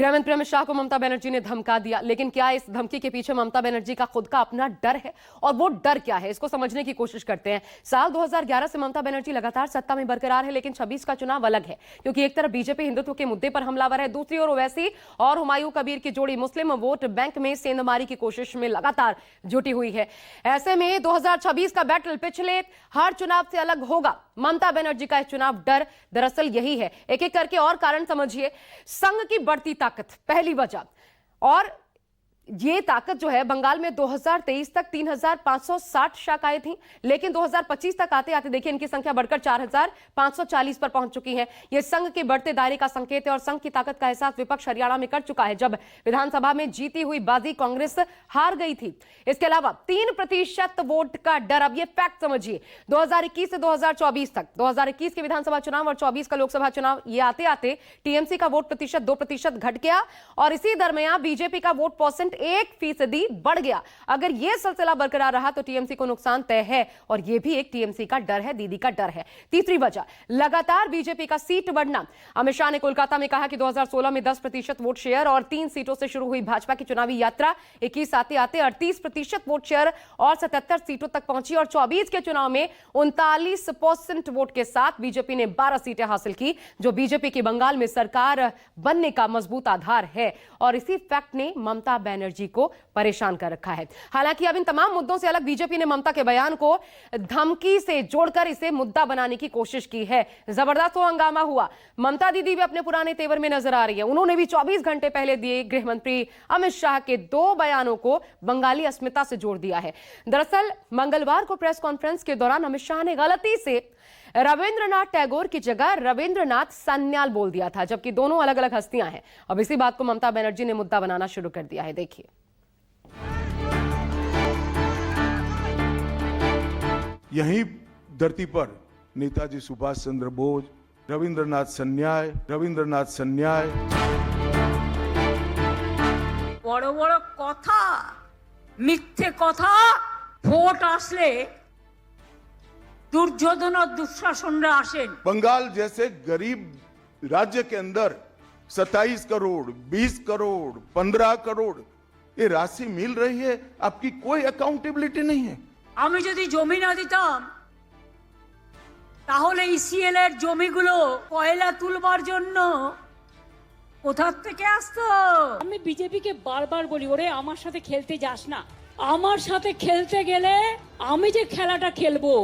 गृहमंत्री अमित शाह को ममता बनर्जी ने धमका दिया, लेकिन क्या इस धमकी के पीछे ममता बनर्जी का खुद का अपना डर है? और वो डर क्या है, इसको समझने की कोशिश करते हैं। साल 2011 से ममता बनर्जी लगातार सत्ता में बरकरार है, लेकिन 26 का चुनाव अलग है, क्योंकि एक तरफ बीजेपी हिंदुत्व के मुद्दे पर हमलावर है, दूसरी ओर ओवैसी और हुमायूं कबीर की जोड़ी मुस्लिम वोट बैंक में सेंधमारी की कोशिश में लगातार जुटी हुई है। ऐसे में 2026 का बैटल पिछले हर चुनाव से अलग होगा। ममता बनर्जी का चुनाव डर दरअसल यही है। एक एक करके और कारण समझिए। संघ की बढ़ती ताकत पहली वजह, और ये ताकत जो है, बंगाल में 2023 तक 3,560 शाखाएं थी, लेकिन 2025 तक आते आते देखिए इनकी संख्या बढ़कर 4,540 पर पहुंच चुकी है। ये संघ के बढ़ते दायरे का संकेत है और संघ की ताकत का एहसास विपक्ष हरियाणा में कर चुका है, जब विधानसभा में जीती हुई बाजी कांग्रेस हार गई थी। इसके अलावा 3% वोट का डर। अब ये फैक्ट समझिए, 2021 से 2024 तक, 2021 के विधानसभा चुनाव और 24 का लोकसभा चुनाव, ये आते आते टीएमसी का वोट प्रतिशत 2% घट गया और इसी दरमियान बीजेपी का वोट परसेंट 1% बढ़ गया। अगर यह सिलसिला बरकरार रहा तो टीएमसी को नुकसान तय है, और यह भी एक टीएमसी का डर है, दीदी का डर है। तीसरी वजह, लगातार बीजेपी का सीट बढ़ना। अमित शाह ने कोलकाता में कहा कि 2016 में 10% वोट शेयर और 3 सीटों से शुरू हुई भाजपा की चुनावी यात्रा 21 आते आते 38% वोट शेयर और 77 सीटों तक पहुंची, और 24 के चुनाव में 39% वोट के साथ बीजेपी ने 12 सीटें हासिल की, जो बीजेपी की बंगाल में सरकार बनने का मजबूत आधार है। और इसी फैक्ट ने ममता बनर्जी को परेशान कर रखा है। हालांकि अब इन तमाम मुद्दों से अलग बीजेपी ने ममता के बयान को धमकी से जोड़कर इसे मुद्दा बनाने की कोशिश की है। जबरदस्त हंगामा हुआ। ममता दीदी भी अपने पुराने तेवर में नजर आ रही है। उन्होंने भी 24 घंटे पहले दिए गृह मंत्री अमित शाह के 2 बयानों को बंगाली अस्मिता से जोड़ दिया है। दरअसल मंगलवार को प्रेस कॉन्फ्रेंस के दौरान अमित शाह ने गलती से रविंद्रनाथ टैगोर की जगह रविंद्रनाथ सान्याल बोल दिया था, जबकि दोनों अलग अलग हस्तियां हैं। अब इसी बात को ममता बनर्जी ने मुद्दा बनाना शुरू कर दिया है। देखिए, यही धरती पर नेताजी सुभाष चंद्र बोस, रविंद्रनाथ सन्याय বড় বড় কথা, মিথ্যে কথা, ভোট আসলে दुर्योधन और दुशासनরা আসেন। बंगाल जैसे गरीब राज्य के अंदर 27 करोड़, 20 करोड़, 15 करोड़ ये राशि मिल रही है, आपकी कोई अकाउंटेबिलिटी नहीं है। আমি যদি জমি না দিতাম তাহলে ইসিএল এর জমিগুলো কয়লা তুলবার জন্য কোথা থেকে আসতো? আমি বিজেপিকে বারবার বলি, ওরে আমার সাথে খেলতে যাস না। আমার সাথে খেলতে গেলে আমি যে খেলাটা খেলবো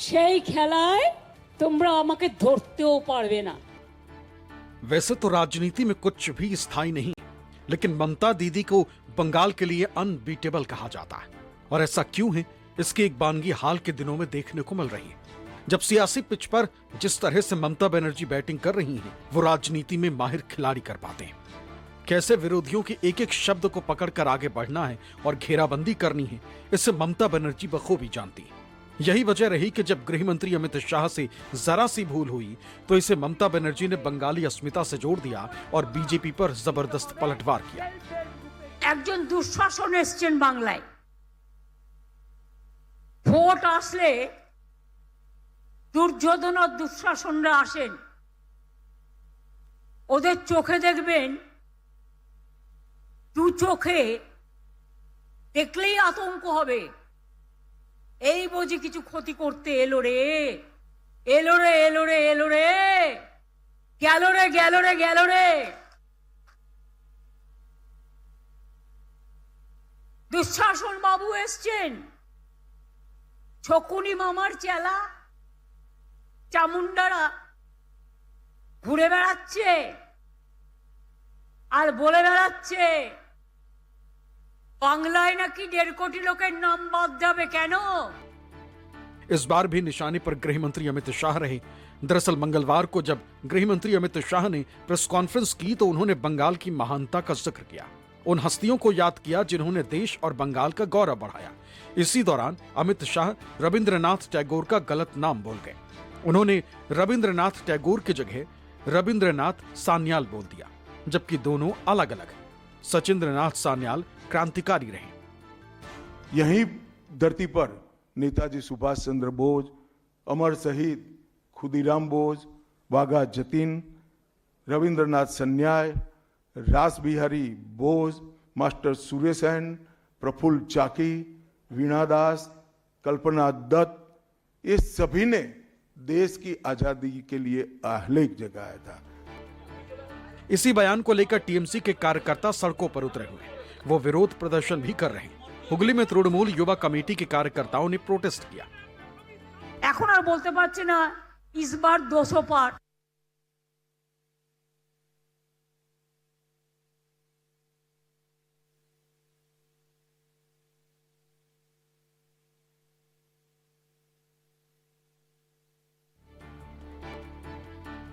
সেই খেলায় তোমরা আমাকে ধরতেও পারবে না। वैसे तो राजनीति में कुछ भी स्थायी नहीं, लेकिन ममता दीदी को बंगाल के लिए अनबीटेबल कहा जाता है। और ऐसा क्यों है, इसकी एक बानगी हाल के दिनों में देखने को मिल रही है, जब सियासी पिच पर जिस तरह से ममता बनर्जी बैटिंग कर रही हैं, वो राजनीति में माहिर खिलाड़ी कर पाते हैं। कैसे विरोधियों के एक एक शब्द को पकड़कर आगे बढ़ना है और घेराबंदी करनी है, इससे ममता बनर्जी बखूबी जानती है। यही वजह रही कि जब गृह मंत्री अमित शाह से जरा सी भूल हुई तो इसे ममता बनर्जी ने बंगाली अस्मिता से जोड़ दिया और बीजेपी पर जबरदस्त पलटवार किया। একজন দুঃশাসন এসছেন বাংলায়, ভোট আসলে দুর্যোধন আর দুঃশাসনরা আসেন। ওদের চোখে দেখবেন, দু চোখে দেখলেই আতঙ্ক হবে, এই বুঝি কিছু ক্ষতি করতে এলো রে, এলো রে, এলো রে, এলো রে, গেল রে, গেল রে, গেল রে। দুঃশাসন বাবু এসছেন, শকুনি মামার চেলা চামুন্ডারা ঘুরে বেড়াচ্ছে আর বলে বেড়াচ্ছে বাংলায় নাকি 1.5 কোটি লোকের নাম বাদ যাবে। কেন? इस बार भी निशाने पर गृह मंत्री अमित शाह रहे। दरअसल मंगलवार को जब गृह मंत्री अमित शाह ने प्रेस कॉन्फ्रेंस की तो उन्होंने बंगाल की महानता का जिक्र किया, उन हस्तियों को याद किया जिन्होंने देश और बंगाल का गौरव बढ़ाया। इसी दौरान अमित शाह रविंद्रनाथ टैगोर का गलत नाम बोल गए। उन्होंने रविंद्रनाथ टैगोर की जगह रविंद्रनाथ सान्याल बोल दिया, जबकि दोनों अलग अलग हैं। सचिंद्रनाथ सान्याल क्रांतिकारी रहे। यही धरती पर नेताजी सुभाष चंद्र बोस, अमर शहीद खुदीराम बोस, वाघा जतीन, रविंद्रनाथ सन्याय, रास बिहारी बोस, मास्टर सुरेशन, प्रफुल्ल चाकी, वीणा दास, कल्पना दत्त, ये सभी ने देश की आजादी के लिए आह्लेख जगाया था। इसी बयान को लेकर टीएमसी के कार्यकर्ता सड़कों पर उतरे हुए, वो विरोध प्रदर्शन भी कर रहे हैं। हुगली में तृणमूल युवा कमेटी के कार्यकर्ताओं ने प्रोटेस्ट किया। এখন আর বলতে পারছি না इस बार 200 पार।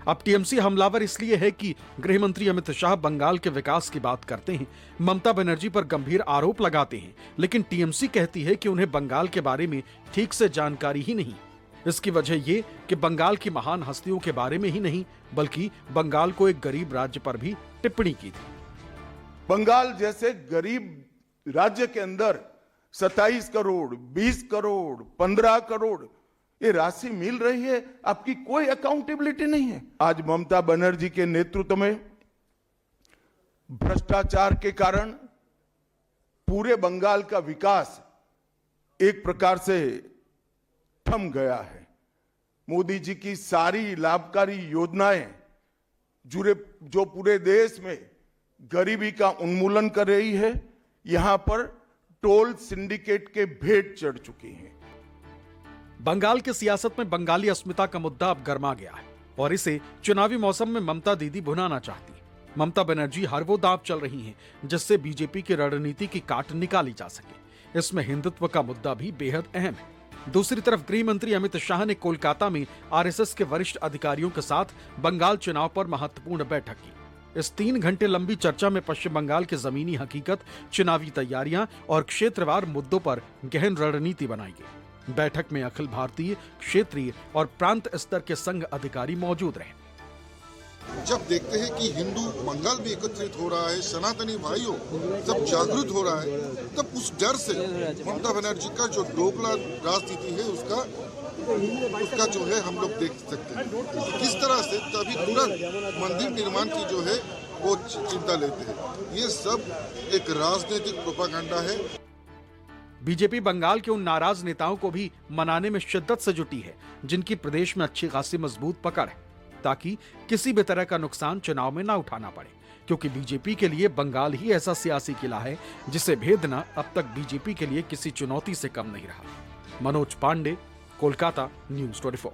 अब टीएमसी हमलावर इसलिए है कि गृह मंत्री अमित शाह बंगाल के विकास की बात करते हैं, ममता बनर्जी पर गंभीर आरोप लगाते हैं, लेकिन टीएमसी कहती है कि उन्हें बंगाल के बारे में ठीक से जानकारी ही नहीं। इसकी वजह ये कि बंगाल की महान हस्तियों के बारे में ही नहीं, बल्कि बंगाल को एक गरीब राज्य पर भी टिप्पणी की थी। बंगाल जैसे गरीब राज्य के अंदर 27 करोड़, 20 करोड़, 15 करोड़ ये राशि मिल रही है, आपकी कोई अकाउंटेबिलिटी नहीं है। आज ममता बनर्जी के नेतृत्व में भ्रष्टाचार के कारण पूरे बंगाल का विकास एक प्रकार से थम गया है। मोदी जी की सारी लाभकारी योजनाएं जो पूरे देश में गरीबी का उन्मूलन कर रही है, यहां पर टोल सिंडिकेट के भेंट चढ़ चुकी हैं। बंगाल की सियासत में बंगाली अस्मिता का मुद्दा अब गर्मा गया है और इसे चुनावी मौसम में ममता दीदी भुनाना चाहती है। ममता बनर्जी हर वो दांव चल रही हैं जिससे बीजेपी की रणनीति की काट निकाली जा सके। इसमें हिंदुत्व का मुद्दा भी बेहद अहम है। दूसरी तरफ गृह मंत्री अमित शाह ने कोलकाता में आरएसएस के वरिष्ठ अधिकारियों के साथ बंगाल चुनाव पर महत्वपूर्ण बैठक की। इस 3 घंटे लंबी चर्चा में पश्चिम बंगाल की जमीनी हकीकत, चुनावी तैयारियां और क्षेत्रवार मुद्दों पर गहन रणनीति बनाई गई। बैठक में अखिल भारतीय, क्षेत्रीय और प्रांत स्तर के संघ अधिकारी मौजूद रहे। जब देखते हैं कि हिंदू बंगाल में एकत्रित हो रहा है, सनातनी भाइयों जब जागृत हो रहा है, तब उस डर से ममता बनर्जी का जो दोगला राजनीति है उसका जो है हम लोग देख सकते हैं किस तरह से तभी तुरंत मंदिर निर्माण की जो है वो चिंता लेते हैं। ये सब एक राजनीतिक प्रोपागेंडा है। बीजेपी बंगाल के उन नाराज नेताओं को भी मनाने में शिद्दत से जुटी है जिनकी प्रदेश में अच्छी खासी मजबूत पकड़ है, ताकि किसी भी तरह का नुकसान चुनाव में ना उठाना पड़े, क्योंकि बीजेपी के लिए बंगाल ही ऐसा सियासी किला है जिसे भेदना अब तक बीजेपी के लिए किसी चुनौती से कम नहीं रहा। मनोज पांडे, कोलकाता, न्यूज़ 24।